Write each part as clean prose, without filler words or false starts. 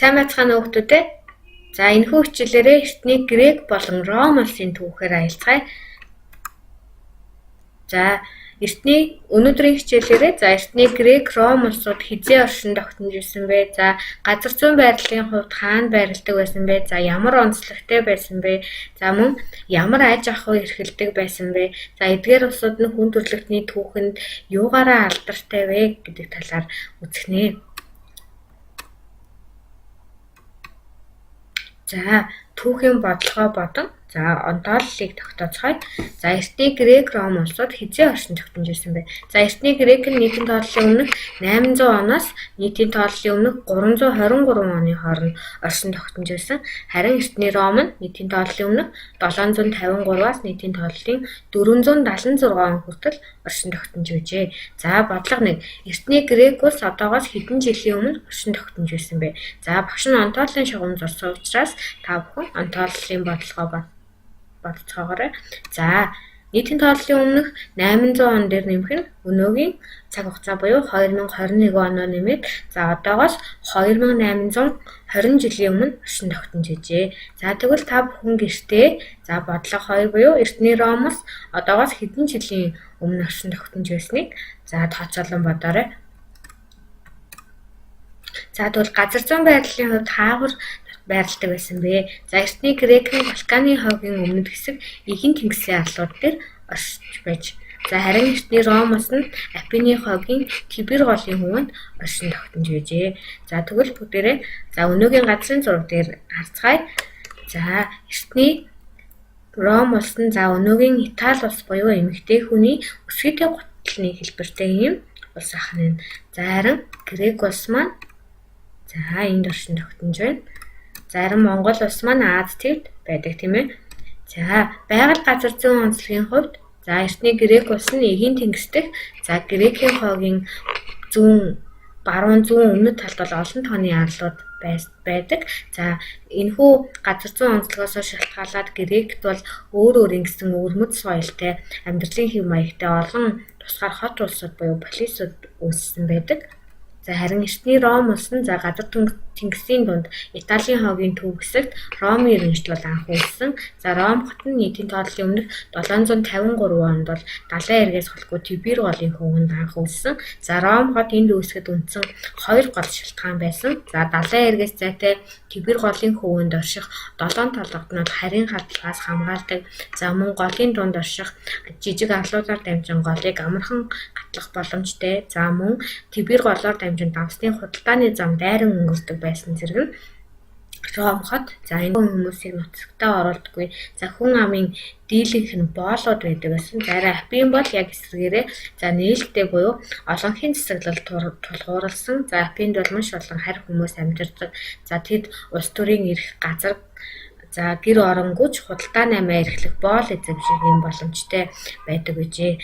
Сайн байцгаана уу хүүхдүүд ээ. За энэхүү хичээлээрээ эртний Грек болон Ром улсын түүхээр аялцгаая. За өнөөдрийн хичээлээрээ эртний Грек, Ром улсууд хизээ оршин тогтнож ирсэн бэ? За газар зүйн байрлалын хувьд хаана байрладаг байсан бэ? За ямар онцлогтой байсан бэ? За мөн ямар аж ахуй эрхэлдэг байсан бэ? За эдгээр улсууд нь хүн төрөлхтний түүхэнд юугаараа алдартай вэ гэдэг талаар үзэх. За түүхийн бодлогоо бодон онтооллыг тогтооцгоё. За эртний Грек, Ром улсууд хизээ оршин тогтнож ирсэн бэ? За эртний Грек нь нийтийн тооллын өмнөх 800 оноос нийтийн тооллын өмнөх 323 оны хооронд оршин тогтнож ирсэн. Харин эртний Ром нь нийтийн тооллын өмнөх 753-аас нийтийн тооллын 476 он хүртэл оршин тогтнож байжээ. За бодлого 1. Эртний Грек улс одоогоос хэдэн жилийн өмнө оршин тогтнож ирсэн бэ? За багш нь онтооллын шугам зурсан учраас та бүхэн онтооллын бодлогоо бодцоогоорой. За нийтийн тооллын өмнөх 800 он дээр нэмэх нь өнөөгийн цаг хугацаа буюу 2021 оноо нэмээд одоогоос 2820 жилийн өмнө оршин тогтнож ижээ. За тэгвэл та бүхэн гэртээ бодлого 2 буюу эртний Ром улс одоогоос хэдэн жилийн өмнө оршин тогтнож байсныг тооцоолон бодоорой. За тэгвэл газар зүйн байрлалын хувьд хаагур байрладаг байсан бэ? За эртний Грек нь Балканы хойгийн өмнөд хэсэг Эгийн тэнгисийн арлууд дээр оршиж байж. За харин эртний Ром улс нь Апенийн хойгийн Тибер голын хувьд оршин тогтнож байжээ. За тэгвэл бүгдээрээ өнөөгийн газрын зураг дээр харцгаая. За эртний Ром улс нь өнөөгийн Итали улс буюу эмэгтэй хүний өсгийтэй гутлын хэлбэртэй юм улс ахна. За харин Грек улс маань энд оршин тогтнож байна. Зарим Монгол улс маань Аз тивд байдаг тийм ээ. За байгаль газар зүйн онцлогийн хувьд эртний Грек улс нь Эгийн тэнгис дэх Грекийн хойгийн баруун зүүн өмнөд талд бол олон тооны арлууд байдаг. За энэхүү газар зүйн онцлогоос шалтгаалаад Грект бол өөрийн гэсэн өвөрмөц соёлтой амьдралын хэв маягтай олон тусгаар хот улсууд буюу полисууд үүссэн байдаг. За харин эртний Ром улс нь газар тэнгисийн дунд Италийн хойгийн төв хэсэгт Ромын иргэншил анх үүссэн. Ром хот нь нийтийн тооллын өмнөх 753 онд бол далайн эргээс холгүй Тибер голын хөвөнд анх үүссэн. Ром хот энд үүсгэхэд үндсэн 2 гол шалтгаан байсан. Далайн эргээс зайтай Тибер голын хөвөнд орших 7 толгоднууд харийн хадлагаас хамгаалдаг. Мөн голын дунд орших жижиг арлуудаар дамжин голыг амархан гатлах боломжтой. Мөн Тибер голоор дамжин давсны худалдааны зам дайран өнгөрдөг байсан зэрэг нь Ром хот энэ хүмүүсийг нутагтаа оруулдаггүй. Хүн амын дийлэнх нь боолууд байдаг байсан. Апийн бол яг эсрэгээрээ нээлттэй буюу олонхын засаглал тулгуурласан. Апинд бол маш олон харь хүмүүс амьдардаг. Тэд улс төрийн эрх газар гэр оронгүйч худалдааны амиа эрхлэх боол эзэмших юм боломжтой байдаг гэжээ.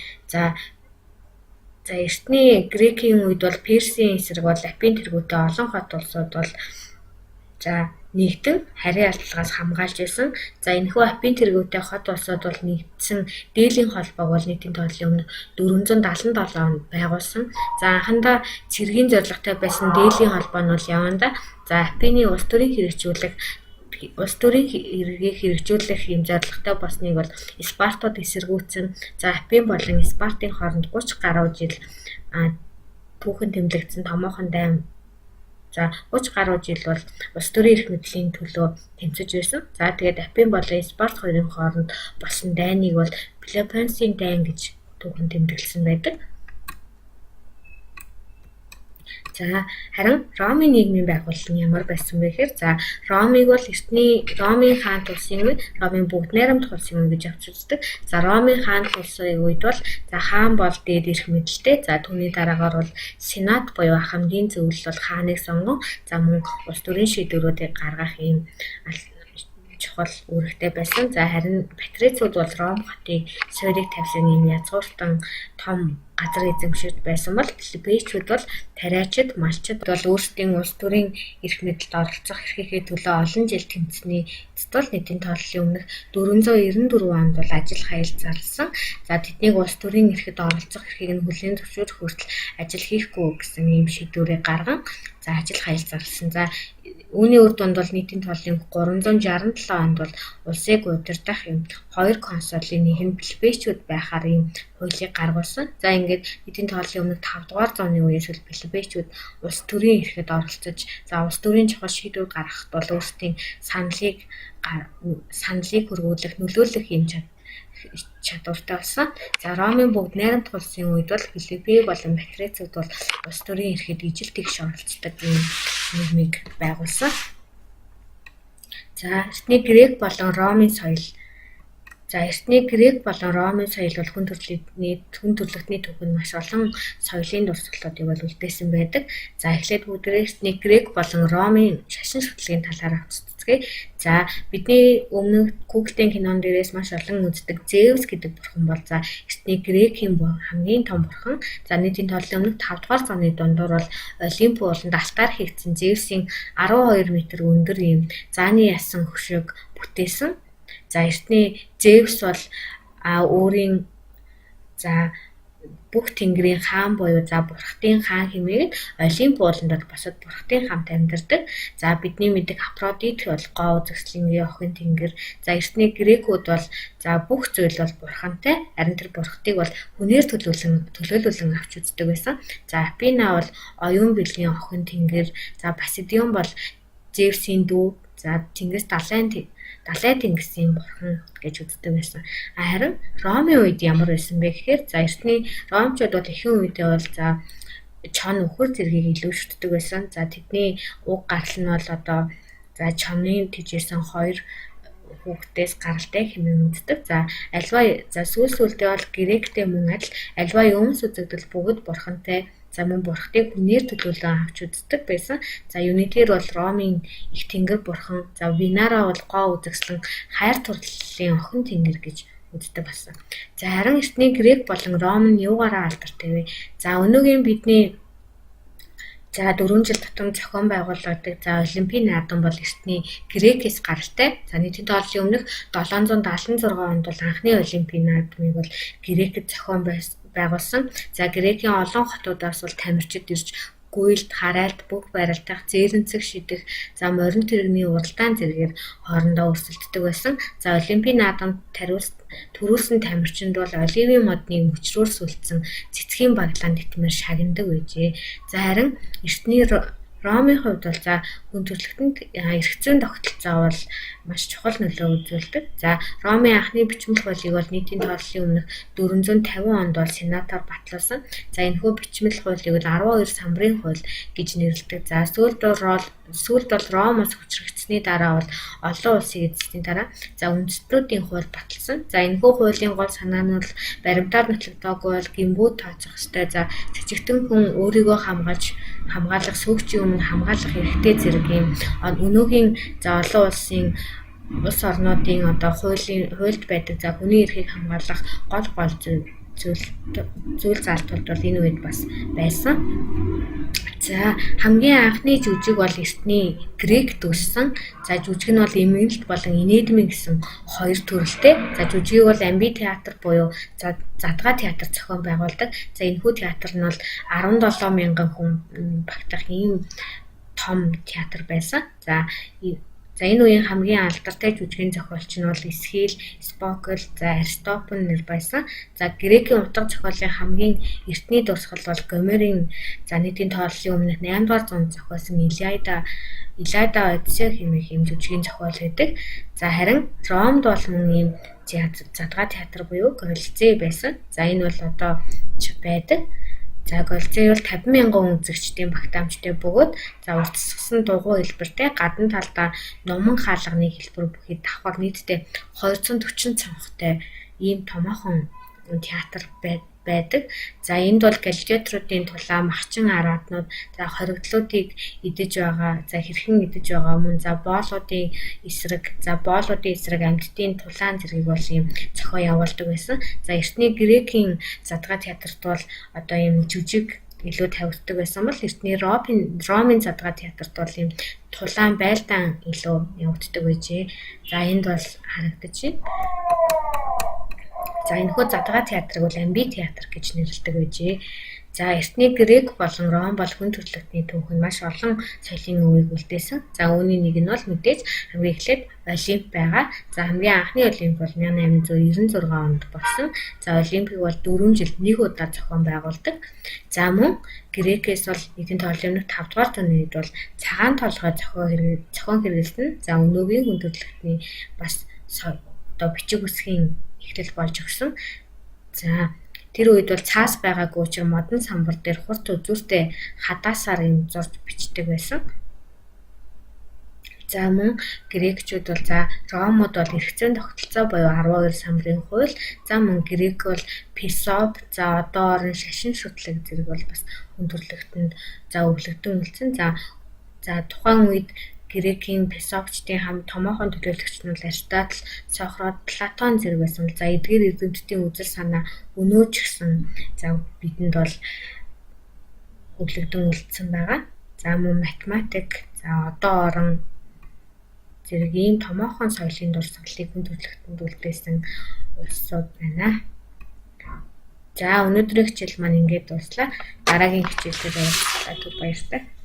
Эртний Грекийн үед бол Персийн эсрэг бол Апийн тэргүүтэй олон хот улсууд бол нэгдэн харийн алдлагаас хамгаалж байсан. Энэхүү Апийн тэргүүтэй хот улсууд бол нэгдсэн дээлийн холбоог бол нийтийн тооллын өмнө 477 онд байгуулсан. Анхандаа цэргийн зорилготой байсан дээлийн холбоо нь бол яванда Апины улс төрийн эргийг хэрэгжүүлэх юм зорилготой болсныг бол Спартууд эсэргүүцсэн. Апийн болон Спартын хооронд 30 гаруй жил түүхэн тэмлэгдсэн томоохон дайм 30 гаруй жил бол улс төрийн эрх мэдлийн төлөө тэмцэж байсан. Тэгээд Апийн болон Спарт хоёрын хооронд болсон дайныг бол Пелопоннесийн дайн гэж түүхэн тэмдэглэсэн байдаг. Харин Ромын нийгмийн байгууллага нь ямар байсан бэ гэхээр Ромыг бол эртний Ромын хаант улсын үед Ромын бүгд найрамдах улсын үе гэж авч үздэг. Ромын хаант улсын үед бол хаан бол дээд эрх мэдэлтэй. Түүний дараагаар бол Сенат буюу ах хамгийн зөвлөл бол хааныг сонгон мөн улс төрийн шийдвэрүүдийг гаргах юм чухал үүрэгтэй байсан. Харин патрицууд бол Ром хотыг суурийг тавьсан юм язгууртан том газар эзэмшиж байсан бол плебейчүүд бол тариачид, малчид бол өөрсдийн улс төрийн эрх мэдэлд оролцох эрхийнхээ төлөө олон жил тэмцсэний эцэст нийтийн тооллын өмнөх 494 онд бол ажил хаял зарласан. Тэднийг улс төрийн эрхэд оролцох эрхийг нь хүлээн зөвшөөрөх хүртэл ажил хийхгүй гэсэн ийм шийдвэрийг гарган ажил хаял зарласан. Үүний үр дүнд бол нийтийн тооллын 367 онд бол улсыг удирдах юм 2 консулын нэг нь плебейчүүд байхаар ийм хуулийг гаргуулсан. За ингээд нийтийн тооллын өмнөх 5 дугаар зууны үеэс плебейчүүд улс төрийн эрхэд оролцож, за улс төрийн чухал шийдвэр гаргахад бол өөрсдийн саналыг хөрвүүлэх, нөлөөлөх юм чадвартай болсон. За Ромын бүгд найрамдах улсын үед бол Филиппик болон Патрицууд бол улс төрийн эрхэд ижил тэгш оролцдог ийм нийгмийг байгуулсан. За эртний Грек болон Ромын соёл. За эртний Грек болон Ромын соёл бол хүн төрөлхтний түүхэнд маш олон соёлын дурсгалуудыг бол үлдээсэн байдаг. За эхлээд бүгдээ эртний Грек болон Ромын шашин шүтлгийн талаар авцгаая. За бидний өмнө Google-ийн кинон дээрээс маш олон үздэг Зевс гэдэг бурхан бол за эртний Грекийн хамгийн том бурхан. За нийтийн тооллын өмнөх 5 дугаар зууны дундуур бол Олимп болон алтаар хийгдсэн Зевсийн 12 м өндөр ийм зааны ясан хөшөөг бүтээсэн. За эртний Зевс бол өөрийн за бүх тэнгэрийн хаан буюу за бурхтын хаан хэмээгд Олимп ууланд босод бурхтын хамт амьдардаг. За бидний мэддэг Афродит бол гоо үзэсгэлэнгийн охин тэнгэр. За эртний Грекүүд бол за бүх зүйл бол бурхантай, харин тэр бурхтыг бол хүнээр төлөөлүүлэн авч үздэг байсан. За Афина бол оюун бэлгийн охин тэнгэр. За Посейдон бол Зевсийн дүү. За тэнгис далай тэнгисийн бурхан гэж үздэг байсан. Харин Ромын үед ямар байсан бэ гэхээр за эртний ромчууд бол ихэнх үедээ бол за чон өхөр зэргийг илүү шүтдэг байсан. За тэдний уг гарал нь бол одоо за чонын тижээсэн 2 хүүхдээс гаралтай хэмээн үздэг. За альва за сүүлдээ бол Гректэй мөн адил альва юмс үзэгдэл бүгд бурхантай за мөн бурхтыг хүнээр төлөөлөн авч үздэг байсан. За Юнитер бол Ромын их тэнгэр бурхан. За Винара бол гоо үзэсгэлэн хайр турлалын охин тэнгэр гэж үздэг болсон. За харин эртний Грек болон Ром нь юугаараа алдартай вэ? За өнөөгийн бидний за 4 жил тутам зохион байгуулагддаг за Олимпийн наадам бол эртний Грекээс гаралтай. За нийтийн тооллын өмнөх 776 онд бол анхны Олимпийн наадмыг бол Грекэд зохион байгуулсан. За Грекийн олон хотуудаас бол тамирчид ирж гуйлд, харайлт, бүх барилдах, зээрэнцэг шидэх, за морин тэрэгний уралдаан зэргээр хоорондоо өрсөлддөг байсан. За Олимпийн наадамд төрүүлсэн тамирчинд бол оливын модны мөчрөөр сүлдсэн цэцгийн баглаан нэтмээр шагнадаг байжээ. За харин эртний Ромын хувьд бол за хүн төрөлхтөнд эрх зүйн тогтолцоо бол маш чухал нөлөө үзүүлдэг. За Ромын анхны бичмэл хуулийг бол нийтийн тооллын өмнөх 450 онд бол сенатор батлуулсан. За энэхүү бичмэл хуулийг бол 12 самбарын хууль гэж нэрлэдэг. За сүүлд бол Ромоос хүчрэгдсэний дараа бол олон улсыг эзэсний дараа за үндэстнүүдийн хууль баталсан. За энэхүү хуулийн гол санаа нь бол баримтаар нотлогдоогүй бол гэмбүү тооцох ёстой. За цэцэгтэн хүн өөрийгөө хамгаалах сүйгчийн өмнө хамгаалах хэрэгтэй зэрэг юм өнөөгийн за олон улсын улс орнуудын одоо хуульд байдаг за хүний эрхийг хамгаалах гол зүйл залтууд бол энэ үед бас байсан. За хамгийн анхны жүжиг бол эртний Грек дүрсэн. За жүжиг нь бол эмгэнэлт болон инэдмэн гэсэн 2 төрөлтэй. За жүжигийг бол амби театр буюу задгаа театр зохион байгуулдаг. За энэхүү театр нь бол 17 мянган хүн багтах ийм том театр байсан. За энэ үеийн хамгийн алдартай жүжигийн зохиолч нь бол Эсхил, Спокл, за Аристопан нэр байсан. За Грекийн утга зохиолын хамгийн эртний дурсгал бол Гомерын за нийтийн тооллын өмнөх 8 дугаар зуунд зохиосон Илиада Одиссей хэмээх юм жүжигийн зохиол байдаг. За харин Ромд бол мөн ийм задгаа театр буюу Колизей байсан. За энэ бол одоо байдаг. За Колизей бол 50 мянган үзэгчдийн багтаамжтай бөгөөд за уртасгсан дугуй хэлбэртэй гадна талдаа номон хаалганы хэлбэр бүхий давхар нийтдээ 240 цонхтой ийм томоохон театр байдаг. За энд бол гладиаторуудын тулаан махчин араатнууд за хоригдлуудыг идэж байгаа за хэрхэн идэж байгаа мөн за боолуудын эсрэг амьтдын тулаан зэргийг бол ийм зохион явуулдаг байсан. За эртний Грекийн задгаа театрт бол одоо ийм жүжиг илүү тавигддаг байсан бол эртний Ромын задгаа театрт бол ийм тулаан байлдаан илүү явагддаг байжээ. За энд бол харагдаж байна. За энэхүү задгаа театрыг бол амби театр гэж нэрлэдэг байжээ. За эртний грек болон ром бол хүн төрөлхтний түүх нь маш олон соёлын өвийг үлдээсэн. За үүний нэг нь бол мэдээж хамгийн эхлээд Олимп байгаа. За хамгийн анхны Олимп бол 1896 онд болсон. За Олимпийг бол 4 жилд нэг удаа зохион байгуулдаг. За мөн Грекээс бол нэгэн толгойн 5 дугаар зууны үед бол цагаан толгой зохион хэрэглэсэн. За өнөөгийн хүн төрөлхтний бас одоо бичиг үсгийн эхлэл болж өгсөн. За тэр үед бол цаас байгаагүй учраас модон самбар дээр хурц үзүүртэй хадаасаар юм зурж бичдэг байсан. За мөн грекчүүд бол за ромууд бол эрх зүйн тогтолцоо буюу 12 самбарын хууль. За мөн грек бол Песоп, за одоо орон шашин шүтлэг зэрэг бол бас хүн төрөлхтөнд за өвлөгдөн үлдсэн. За тухайн үед Грекийн Песопчдын томоохон төлөөлөгч нь бол Аристотель, Сократ, Платон зэрэг байсан. За эдгээр эрдэмтдийн үзэл санаа өнөө ч гэсэн за бидэнд бол өвлөгдөн үлдсэн байгаа. За мөн математик, за одоо орон зэрэг ийм томоохон соёлын дурсгалыг хүн төрөлхтөнд үлдээсэн улсууд байна. За өнөөдрийн хичээл маань ингээд дуслаа. Дараагийн хичээлээр уулзлаа. Баярлалаа.